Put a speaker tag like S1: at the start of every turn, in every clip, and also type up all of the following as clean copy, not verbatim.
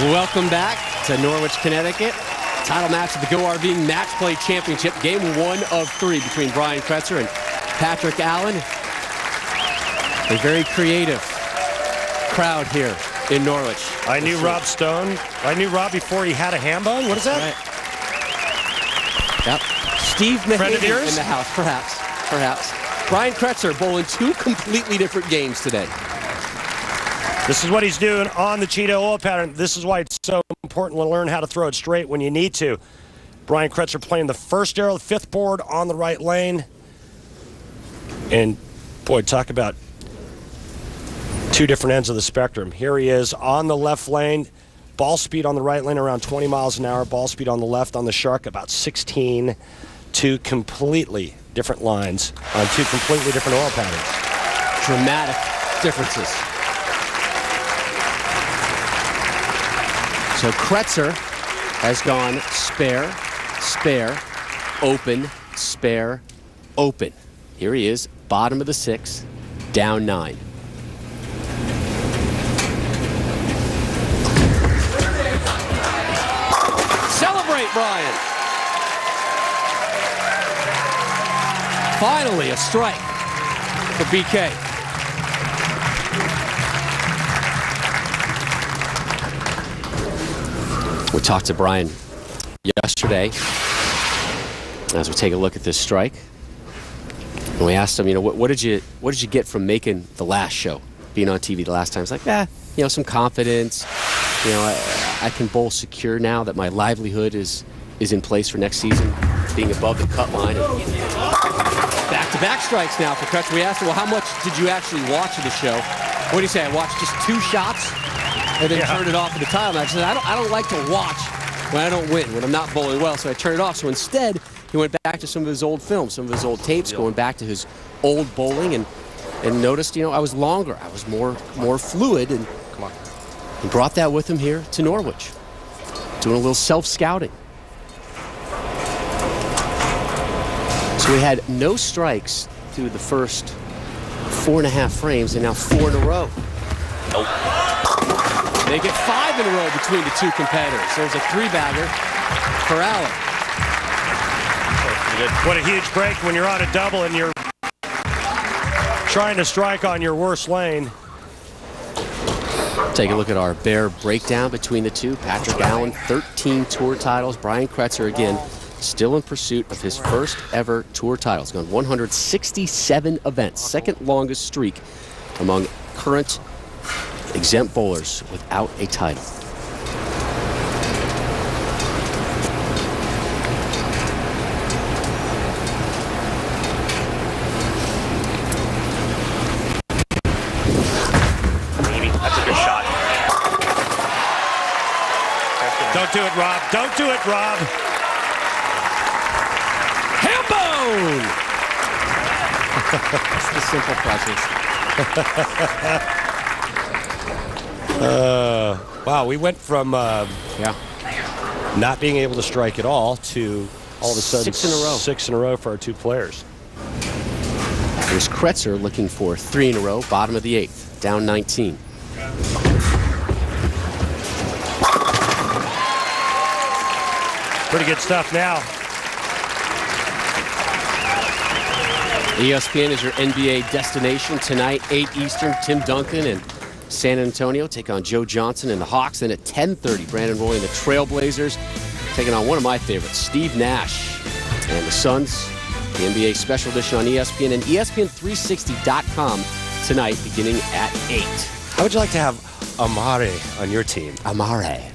S1: Welcome back to Norwich, Connecticut. Title match of the Go RVing Match Play Championship. Game 1 of 3 between Brian Kretzer and Patrick Allen. A very creative crowd here in Norwich.
S2: I knew Rob Stone. I knew Rob before he had a ham bone. What is that?
S1: Right. Yep. Steve Mahaden in the house, perhaps. Brian Kretzer bowling 2 completely different games today.
S2: This is what he's doing on the Cheetah oil pattern. This is why it's so important to learn how to throw it straight when you need to. Brian Kretzer playing the first arrow, the 5th board on the right lane. And, boy, talk about 2 different ends of the spectrum. Here he is on the left lane. Ball speed on the right lane around 20 miles an hour. Ball speed on the left on the Shark about 16. 2 completely different lines on 2 completely different oil patterns.
S1: Dramatic differences. So Kretzer has gone spare, spare, open, spare, open. Here he is, bottom of the 6th, down 9. Celebrate, Brian. Finally, a strike for BK. We talked to Brian yesterday as we take a look at this strike. And we asked him, you know, what did you get from making the last show, being on TV the last time? He's like, you know, some confidence. You know, I can bowl secure now that my livelihood is in place for next season, being above the cut line. Back-to-back strikes now for Kretzer. We asked him, well, how much did you actually watch of the show? What did he say? I watched just 2 shots and then turned it off at the title match. He said, I don't like to watch when I don't win, when I'm not bowling well, so I turn it off. So instead, he went back to some of his old films, some of his old tapes, going back to his old bowling, and noticed, you know, I was longer, I was more fluid, and he brought that with him here to Norwich, doing a little self-scouting. So we had no strikes through the first 4.5 frames, and now 4 in a row. Nope. They get 5 in a row between the 2 competitors. There's a 3-bagger for Allen.
S2: What a huge break when you're on a double and you're trying to strike on your worst lane.
S1: Take a look at our bare breakdown between the 2. Patrick Allen, 13 tour titles. Brian Kretzer, again, still in pursuit of his first ever tour title. He's gone 167 events, 2nd longest streak among current exempt bowlers without a title.
S3: That's a good shot.
S2: Don't do it, Rob. Don't do it, Rob.
S1: Hambone! That's the simple process.
S2: Wow, we went from not being able to strike at all to all of a sudden
S1: 6 in a row.
S2: 6 in a row for our 2 players.
S1: Here's Kretzer looking for 3 in a row, bottom of the 8th, down 19.
S2: Pretty good stuff now.
S1: ESPN is your NBA destination tonight, 8 Eastern. Tim Duncan and San Antonio take on Joe Johnson and the Hawks. Then at 10:30, Brandon Roy and the Trailblazers taking on one of my favorites, Steve Nash and the Suns. The NBA special edition on ESPN and ESPN360.com tonight, beginning at 8.
S2: How would you like to have Amare on your team?
S1: Amare.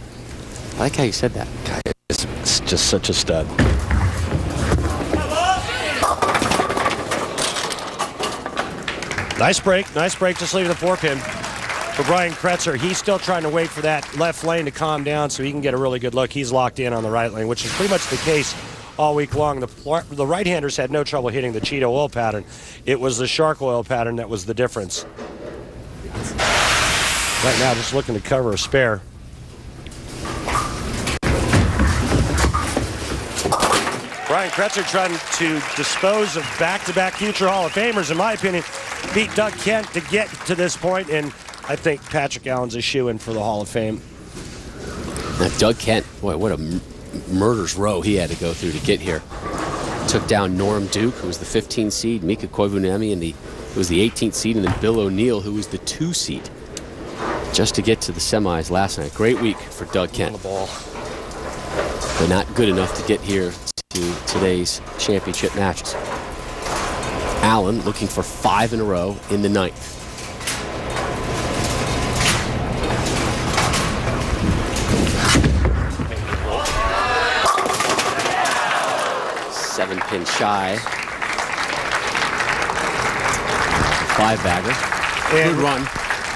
S1: I like how you said that.
S2: Guy is just such a stud. Nice break, just leaving the 4-pin. For Brian Kretzer, he's still trying to wait for that left lane to calm down so he can get a really good look. He's locked in on the right lane, which is pretty much the case all week long. The right-handers had no trouble hitting the Cheetah oil pattern. It was the Shark oil pattern that was the difference. Right now, just looking to cover a spare. Brian Kretzer trying to dispose of back-to-back future Hall of Famers, in my opinion. Beat Doug Kent to get to this point, and I think Patrick Allen's a shoo-in for the Hall of Fame.
S1: Now, Doug Kent, boy, what a murder's row he had to go through to get here. Took down Norm Duke, who was the 15 seed, Mika Koivuniemi, who was the 18th seed, and then Bill O'Neill, who was the 2 seed, just to get to the semis last night. Great week for Doug Kent.
S3: On the ball.
S1: But not good enough to get here to today's championship matches. Allen looking for 5 in a row in the 9th. Seven-pin shy. 5-bagger. Good run.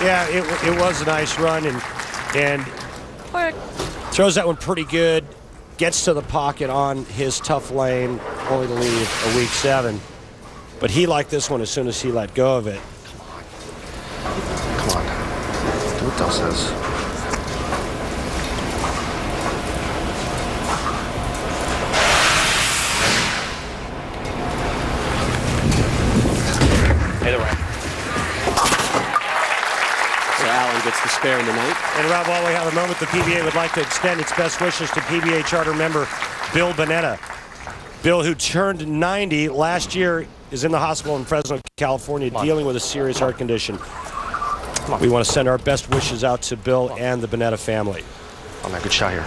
S2: Yeah, it was a nice run, and throws that one pretty good. Gets to the pocket on his tough lane, only to leave a weak 7. But he liked this one as soon as he let go of it.
S3: Come on. Do what Dell says. Either way.
S1: So Allen gets the spare in the 9th.
S2: And Rob, while we have a moment, the PBA would like to extend its best wishes to PBA charter member Bill Bonetta. Bill, who turned 90 last year, is in the hospital in Fresno, California, dealing with a serious heart condition. We want to send our best wishes out to Bill and the Bonetta family.
S3: Oh, man, good shot here.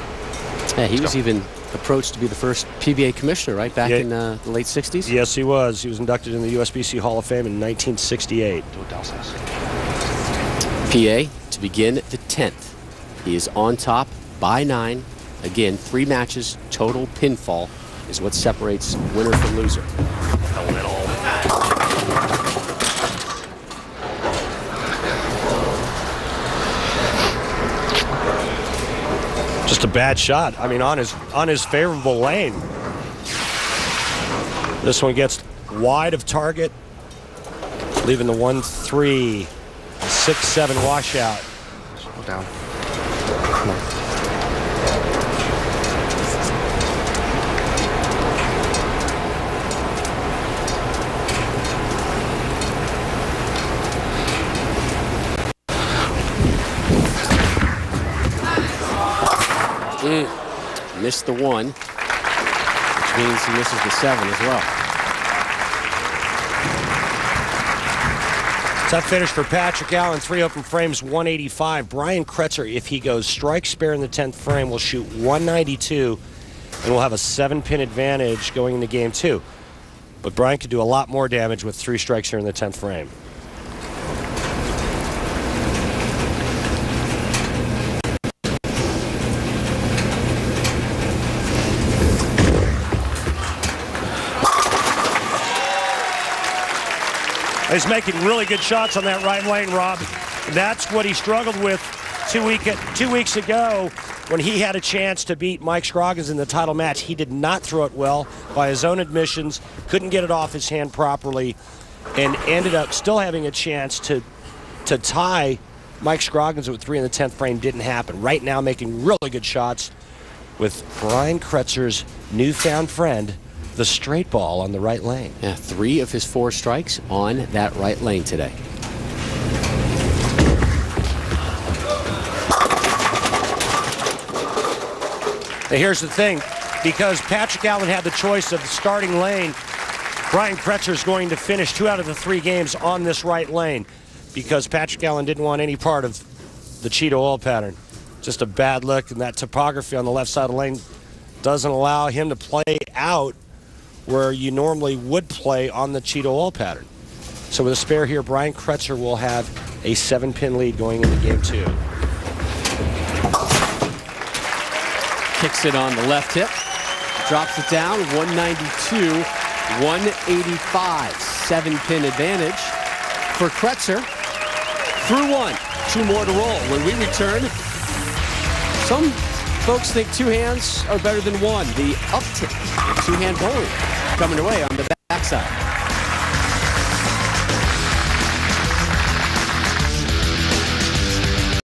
S1: Yeah, he was even approached to be the first PBA commissioner, right, back in the late 60s?
S2: Yes, he was. He was inducted in the USBC Hall of Fame in 1968.
S3: Do what Dell says.
S1: PA to begin the 10th. He is on top by 9. Again, 3 matches, total pinfall is what separates winner from loser.
S3: A little.
S2: Just a bad shot. I mean, on his favorable lane. This one gets wide of target, leaving the 1-3, 6-7 washout.
S3: Slow down. Come on.
S1: Missed the 1, which means he misses the 7 as well.
S2: Tough finish for Patrick Allen. 3 open frames, 185. Brian Kretzer, if he goes strike spare in the 10th frame, will shoot 192 and will have a 7-pin advantage going into game 2. But Brian could do a lot more damage with 3 strikes here in the 10th frame. He's making really good shots on that right lane, Rob. That's what he struggled with 2 weeks ago when he had a chance to beat Mike Scroggins in the title match. He did not throw it well by his own admissions, couldn't get it off his hand properly, and ended up still having a chance to tie Mike Scroggins with 3 in the 10th frame. Didn't happen. Right now making really good shots with Brian Kretzer's newfound friend, the straight ball on the right lane.
S1: Yeah, 3 of his 4 strikes on that right lane today.
S2: Now here's the thing, because Patrick Allen had the choice of the starting lane, Brian Kretzer is going to finish 2 out of the 3 games on this right lane, because Patrick Allen didn't want any part of the Cheetah oil pattern. Just a bad look, and that topography on the left side of the lane doesn't allow him to play out where you normally would play on the Cheetah oil pattern. So with a spare here, Brian Kretzer will have a 7-pin lead going into game 2.
S1: Kicks it on the left hip, drops it down, 192, 185. 7-pin advantage for Kretzer. Through 1, 2 more to roll. When we return, some folks think 2 hands are better than 1. The uptick, 2-hand bowling coming away on the backside.